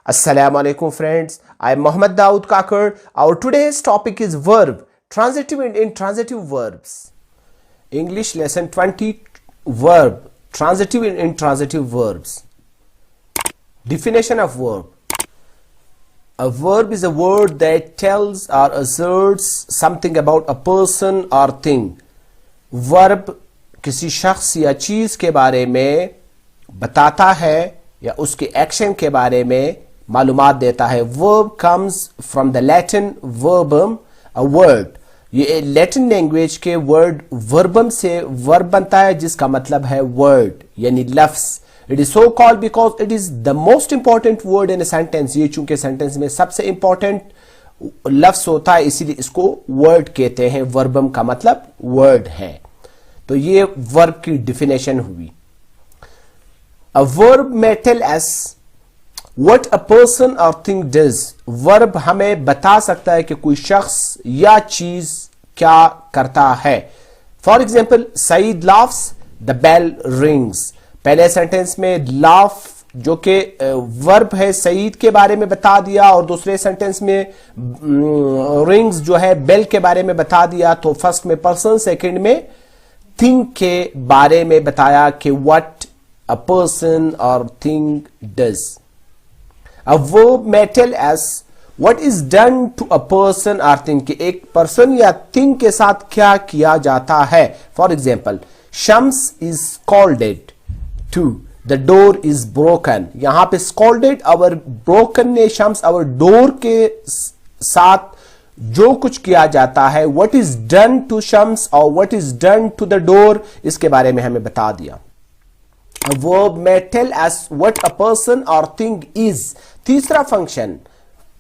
Assalamu alaikum friends, I am Mohammad Daud Kakar. Our today's topic is verb, transitive and intransitive verbs. English lesson 20, verb, transitive and intransitive verbs. Definition of verb. A verb is a word that tells or asserts something about a person or thing. Verb किसी शख्स या चीज के बारे में बताता है या उसके एक्शन के बारे में मालूमात देता है. Verb comes from the Latin verbum, a word. ये लैटिन लैंग्वेज के वर्ड वर्बम से वर्ब बनता है जिसका मतलब है वर्ड यानी लफ्ज. It is so called because it is the most important word in a sentence. ये चूंकि सेंटेंस में सबसे इंपॉर्टेंट लफ्ज होता है इसीलिए इसको वर्ड कहते हैं. वर्बम का मतलब वर्ड है. तो ये वर्ब की डिफिनेशन हुई. A verb may tell us what a person or thing does. Verb हमें बता सकता है कि कोई शख्स या चीज क्या करता है. For example, Saeed laughs, the bell rings. पहले सेंटेंस में laugh जो कि वर्ब है सईद के बारे में बता दिया और दूसरे सेंटेंस में rings जो है बेल के बारे में बता दिया. तो फर्स्ट में पर्सन, सेकंड में थिंग के बारे में बताया कि what a person or thing does. A verb may tell us what is done to a person or thing, कि एक person या thing के साथ क्या किया जाता है. For example, Shams is scolded to, the door is broken. यहां पे scolded our broken ने Shams our door के साथ जो कुछ किया जाता है, what is done to Shams और what is done to the door, इसके बारे में हमें बता दिया. A verb may tell us what a person or thing is. तीसरा फंक्शन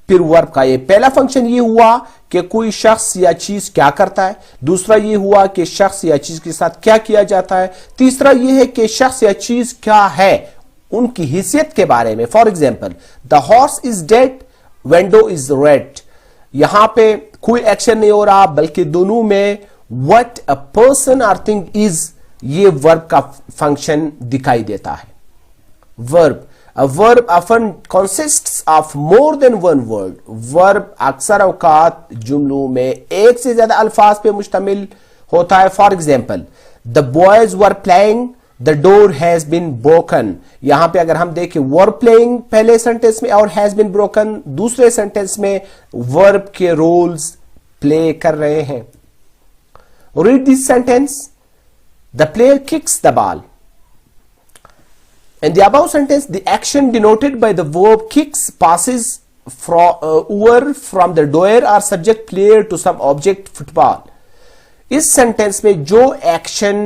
फिर वर्ब का. ये पहला फंक्शन ये हुआ कि कोई शख्स या चीज क्या करता है. दूसरा ये हुआ कि शख्स या चीज के साथ क्या किया जाता है. तीसरा ये है कि शख्स या चीज क्या है, उनकी हैसियत के बारे में. For example, the horse is dead, window is red. यहां पे कोई एक्शन नहीं हो रहा बल्कि दोनों में व्हाट अ पर्सन और थिंग इज, ये वर्ब का फंक्शन दिखाई देता है. Verb, a verb often consists of more than one word. Verb अक्सर औकात जुमलों में एक से ज्यादा अल्फाज पे मुश्तमिल होता है. For example, the boys were playing, the door has been broken. यहां पे अगर हम देखें वर प्लेइंग पहले सेंटेंस में और हैज बीन ब्रोकन दूसरे सेंटेंस में वर्ब के रोल्स प्ले कर रहे हैं. Read this sentence. The player kicks the ball. In the above sentence, the action denoted by the verb kicks passes over from the doer or subject player to some object, football. इस sentence में जो action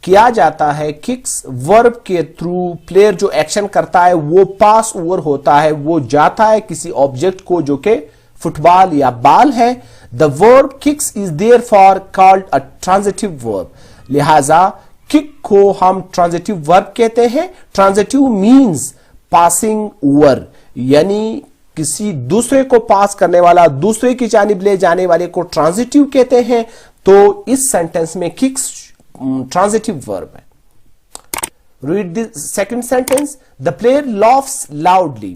किया जाता है kicks, verb के through player जो action करता है वो पास ओवर होता है, वो जाता है किसी ऑब्जेक्ट को जो कि फुटबॉल या बॉल है. The verb kicks is therefore called a transitive verb. लिहाजा किक को हम ट्रांजिटिव वर्ब कहते हैं. ट्रांजिटिव मीन्स पासिंग ओवर, यानी किसी दूसरे को पास करने वाला, दूसरे की जानिब ले जाने वाले को ट्रांजिटिव कहते हैं. तो इस सेंटेंस में किक्स ट्रांजिटिव वर्ब है. Read the second sentence. The player laughs loudly.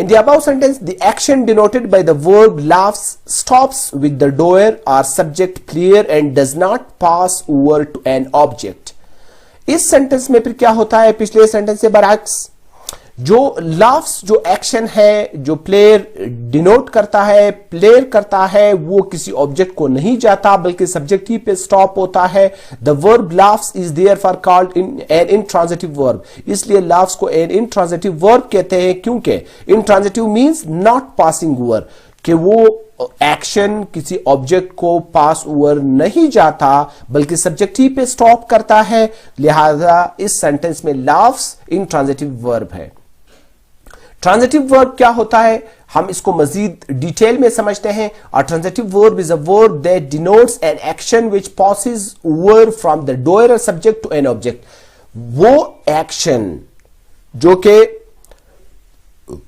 In the above sentence, the action denoted by the verb laughs stops with the doer or subject player and does not pass over to an object. इस sentence में फिर क्या होता है पिछले sentence से बरअक्स. जो laughs जो एक्शन है जो प्लेयर डिनोट करता है, प्लेयर करता है, वो किसी ऑब्जेक्ट को नहीं जाता बल्कि सब्जेक्ट ही पे स्टॉप होता है. The verb laughs is therefore called an intransitive verb. इसलिए laughs को an intransitive verb कहते हैं क्योंकि intransitive means not passing over, कि वो एक्शन किसी ऑब्जेक्ट को पास ओवर नहीं जाता बल्कि सब्जेक्ट ही पे स्टॉप करता है. लिहाजा इस सेंटेंस में laughs intransitive verb है. ट्रांजिटिव वर्ब क्या होता है हम इसको मजीद डिटेल में समझते हैं. और transitive verb is a verb that denotes an action which passes over from the doer subject to an object. वो एक्शन जो कि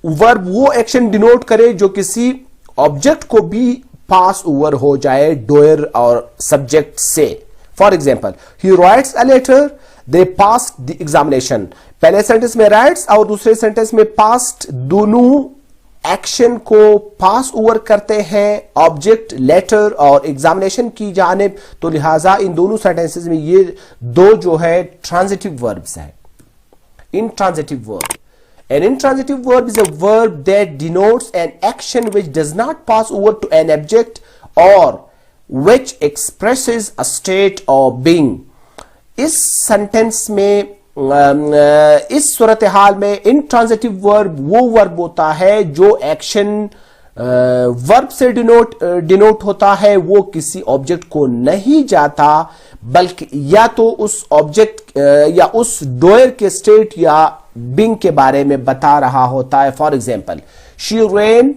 वर्ब वो एक्शन डिनोट करे जो किसी ऑब्जेक्ट को भी पास ओवर हो जाए डोयर और सब्जेक्ट से. For example, he writes a letter, they passed the examination. पहले सेंटेंस में राइट्स और दूसरे सेंटेंस में पास्ट, दोनों एक्शन को पास ओवर करते हैं ऑब्जेक्ट, लेटर और एग्जामिनेशन की जानिब। तो लिहाजा इन दोनों सेंटेंसेस में ये दो जो है ट्रांजिटिव वर्ब्स है। Intransitive verb. An intransitive verb is a verb that denotes an action which does not pass over to an object or which expresses a state or being. इस सेंटेंस में इस सूरत हाल में intransitive verb वो verb होता है जो action verb से denote होता है, वो किसी ऑब्जेक्ट को नहीं जाता बल्कि या तो उस ऑब्जेक्ट या उस डोयर के स्टेट या बिंग के बारे में बता रहा होता है। For example, she rain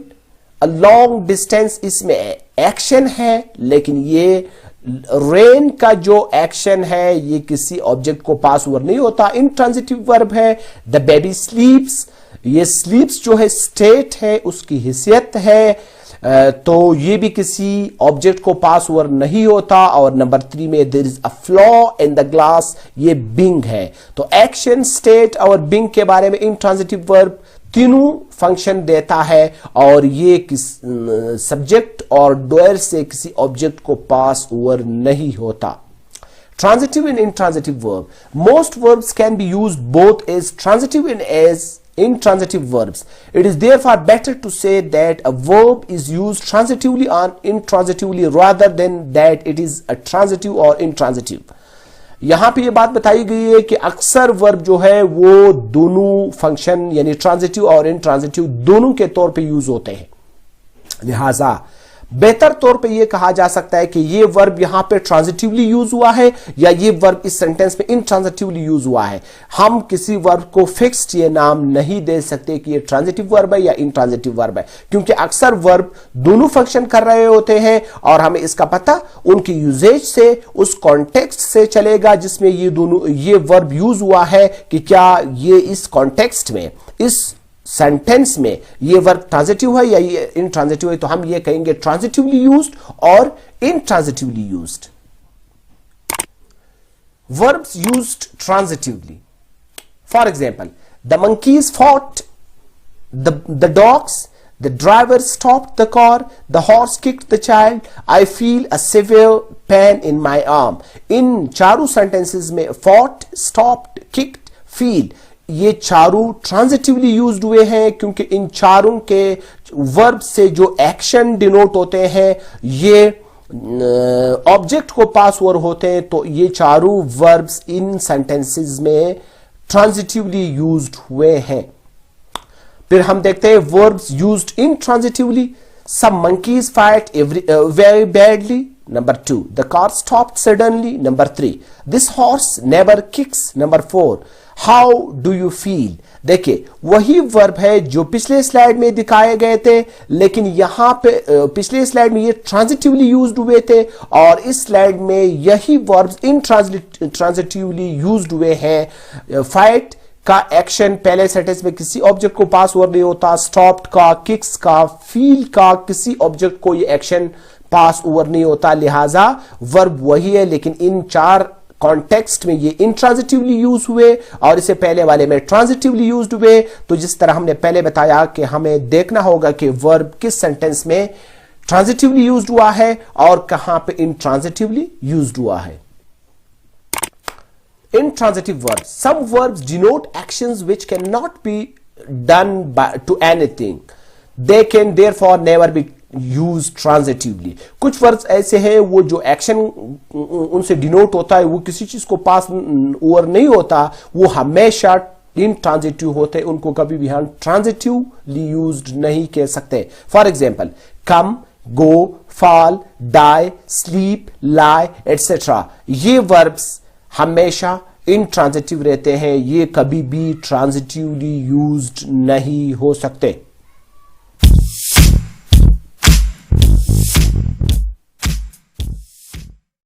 a long distance, इसमें एक्शन है लेकिन ये रेन का जो एक्शन है ये किसी ऑब्जेक्ट को पास ओवर नहीं होता, इंट्रांजिटिव वर्ब है। द बेबी स्लीप्स, ये स्लीप्स जो है स्टेट है, उसकी हिस्सियत है, तो ये भी किसी ऑब्जेक्ट को पास ओवर नहीं होता। और नंबर 3 में there is a flaw in the glass, ये बिंग है। तो एक्शन, स्टेट और बिंग के बारे में इंट्रांजिटिव वर्ब तीनों फंक्शन देता है और ये किस सब्जेक्ट और डोयर से किसी ऑब्जेक्ट को पास ओवर नहीं होता। Transitive and intransitive verb. Most verbs can be used both as transitive and as intransitive verbs. It is therefore better to say that a verb is used transitively or intransitively rather than that it is a transitive or intransitive. यहां पे ये बात बताई गई है कि अक्सर verb जो है वो दोनों फंक्शन यानी ट्रांजिटिव और इंट्रांजिटिव दोनों के तौर पे यूज होते हैं। लिहाजा बेहतर तौर पे ये कहा जा सकता है कि ये वर्ब यहां पे ट्रांजिटिवली यूज हुआ है या ये वर्ब इस सेंटेंस में इंट्रांजिटिवली यूज हुआ है। हम किसी वर्ब को फिक्स्ड ये नाम नहीं दे सकते कि ये ट्रांजिटिव वर्ब है या इंट्रांजिटिव वर्ब है, क्योंकि अक्सर वर्ब दोनों फंक्शन कर रहे होते हैं और हमें इसका पता उनकी यूजेज से, उस कॉन्टेक्स्ट से चलेगा जिसमें ये वर्ब यूज हुआ है कि क्या ये इस कॉन्टेक्स्ट में, इस सेंटेंस में ये वर्ब ट्रांजिटिव है या ये इंट्रांजिटिव है। तो हम ये कहेंगे ट्रांजिटिवली यूज्ड और intransitively used. Verbs used transitively, for example, the monkeys fought the dogs, the driver stopped the car, the horse kicked the child, I feel a severe pain in my arm. इन चारों sentences में fought, stopped, kicked, feel ये चारों transitively used हुए हैं क्योंकि इन चारों के वर्ब से जो एक्शन डिनोट होते हैं ये ऑब्जेक्ट को पास ओवर होते हैं। तो ये चारों वर्ब्स इन सेंटेंसेस में ट्रांजिटिवली यूज्ड हुए हैं। फिर हम देखते हैं verbs used intransitively. Some monkeys fight very badly, Number 2, the car stopped suddenly. Number 3, this horse never kicks. Number 4, how do you feel? देखिए वही वर्ब है जो पिछले स्लाइड में दिखाए गए थे, लेकिन यहां पे पिछले स्लाइड में ये ट्रांजिटिवली यूज्ड हुए थे और इस स्लाइड में यही वर्ब्स इंट्रांजिटिवली यूज्ड हुए हैं। फाइट का एक्शन पहले सेंटेंस में किसी ऑब्जेक्ट को पास ओवर नहीं होता, स्टॉप्ड का, किक्स का, फील का किसी ऑब्जेक्ट को ये एक्शन पास ओवर नहीं होता। लिहाजा वर्ब वही है लेकिन इन चार कॉन्टेक्स्ट में ये इंट्रांजिटिवली यूज हुए और इससे पहले वाले में ट्रांजिटिवली यूज्ड हुए। तो जिस तरह हमने पहले बताया कि हमें देखना होगा कि वर्ब किस सेंटेंस में ट्रांजिटिवली यूज्ड हुआ है और कहां पे इंट्रांजिटिवली यूज्ड हुआ है। Intransitive verbs. Some verbs denote actions which cannot be done to anything. They can therefore never be used transitively. कुछ वर्ड्स ऐसे हैं वो जो एक्शन उनसे डिनोट होता है वो किसी चीज को पास ओवर नहीं होता, वो हमेशा इंट्रांजिटिव होते हैं, उनको कभी भी हम ट्रांजिटिवली यूज्ड नहीं कह सकते। For example, come, go, fall, die, sleep, lie etcetera, ये वर्ब्स हमेशा इंट्रांजिटिव रहते हैं, ये कभी भी ट्रांजिटिवली यूज्ड नहीं हो सकते।